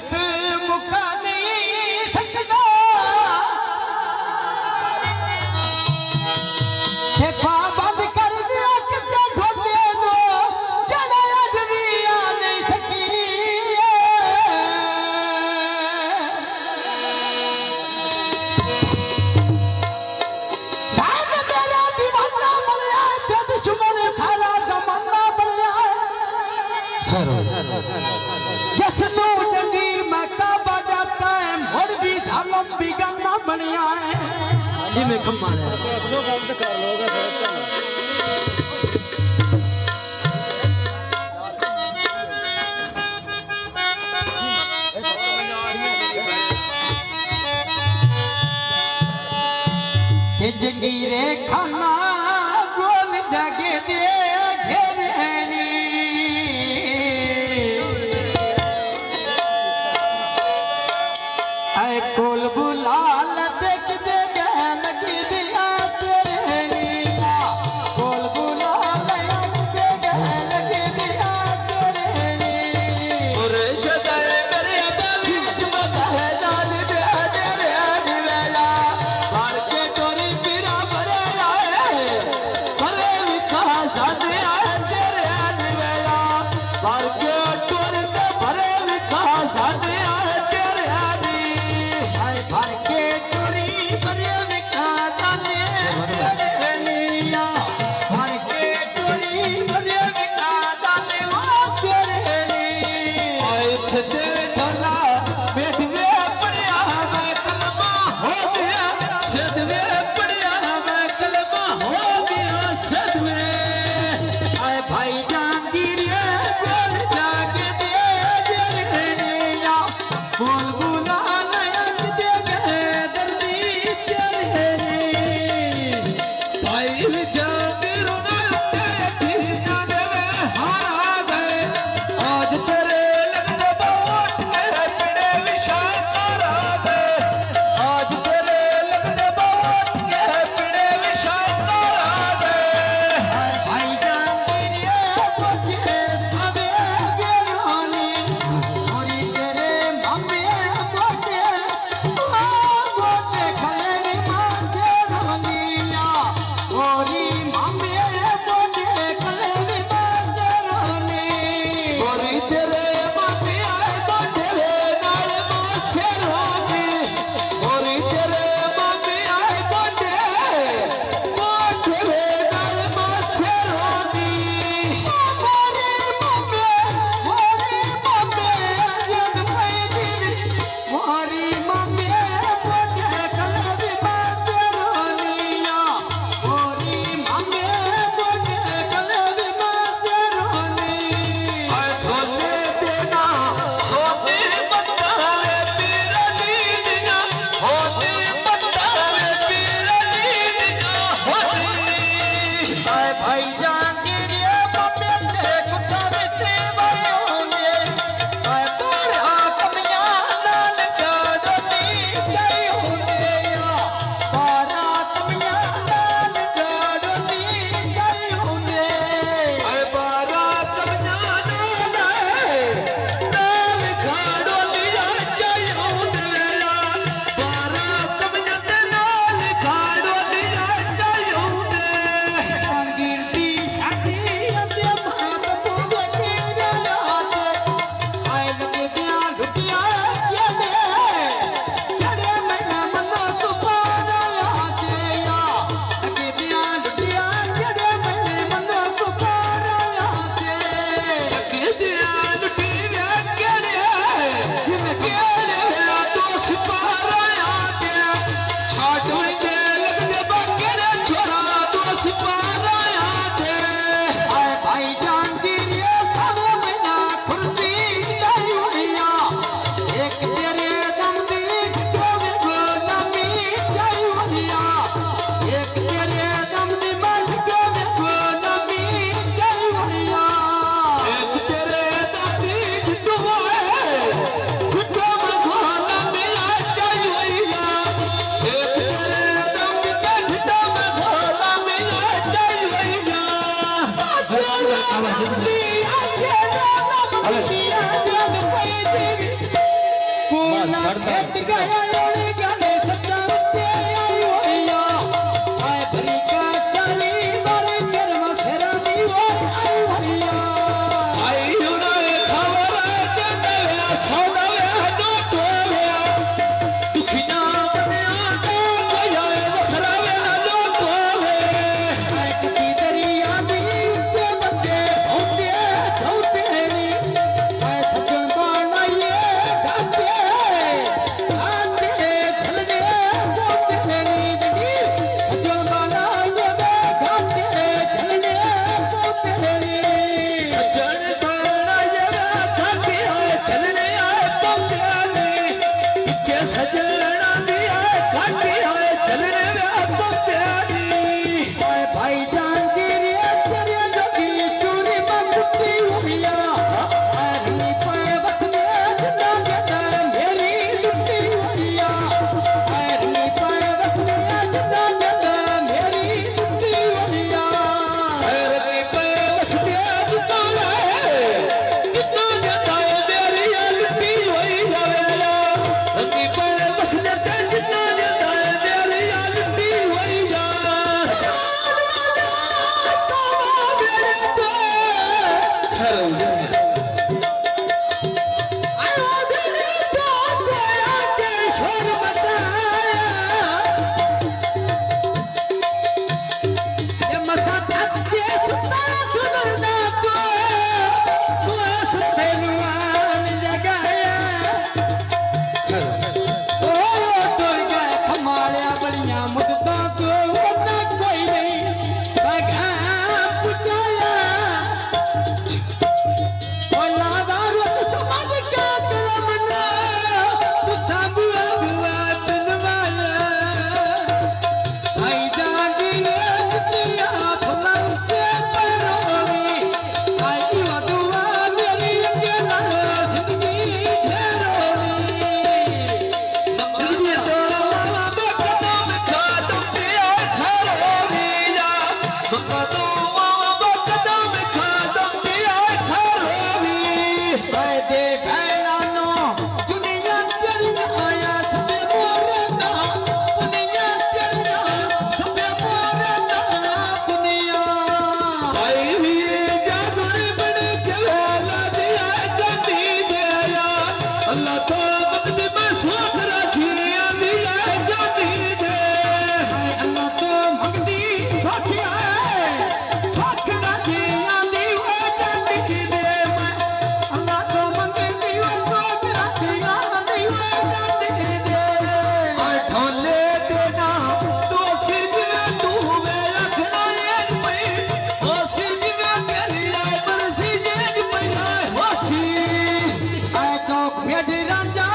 जगत मुका नहीं सकता हे पाबंद कर दिया किसे ठोके दो जड़ा अजरिया नहीं सकी साहब मेरा दीवाना बनिया थे दुश्मन सारा जमाना बनिया जसनू जंगीर में काबा जाता है मोड़ भी झालम भी गंदा बनिया है जी मैं कम माने जो काम तो कर लोगे जगीरे खाना गोल जगे दे घेरनी ऐ कोल बुलाल देख दे लग दिया तेरे कोल बुलाल देख दे लग दिया तेरे और सदाए मेरे बीच मत है जान दे तेरे वेला मार के टोरी पीरा भरे आए भरे विकास आए तेरे वेला मार के टोरी भरे विकास आए तेरे भर के झाड़ता है राजा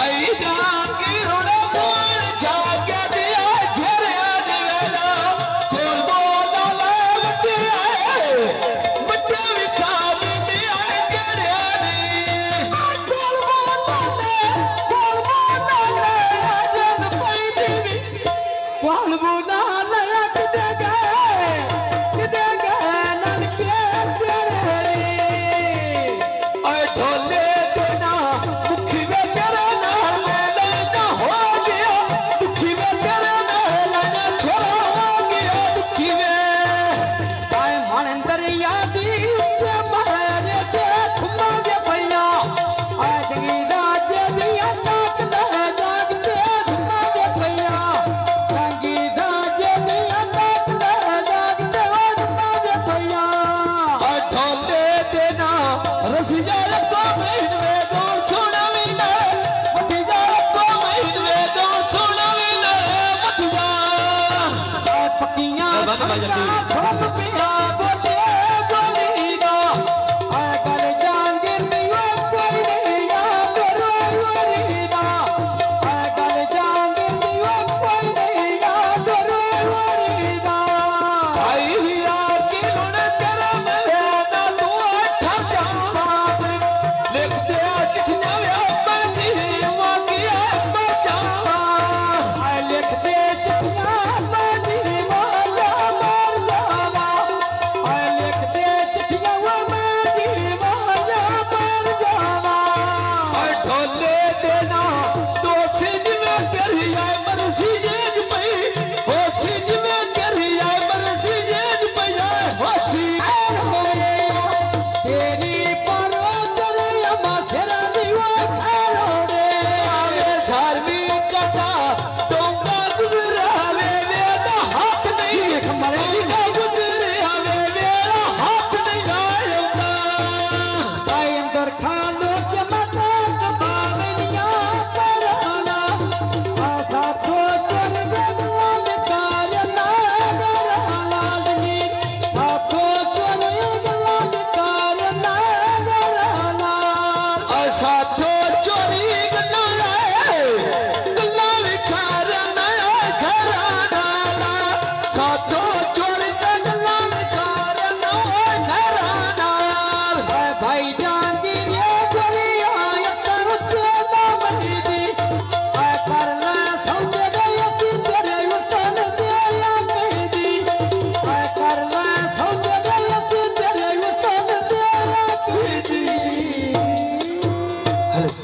आई जागी रोड़ा बोल जाके दिया घेरिया दिवेला कोल बोला ले बच्चे भी काम दिया घेरिया दी कोल बोला ले जद पई दी कोल बोला ले किदे गए ननके तेरे ओए ढोले देना दुखी वे तेरे नाल लेना हो गया दुखी वे तेरे नाल लेना छोरा हो गया दुखी वे आए मन दरिया दी ते मारे ते खुमा दे पैया आए जगी राज दिया ताक ले जागते खुमा दे पैया जगी राज दिया ताक ले जागते खुमा दे पैया आ ढोले देना रसिया को महीन में दौड़ छोड़ावी ना मतिया को महीन में दौड़ छोड़ावी ना मतिया पकियां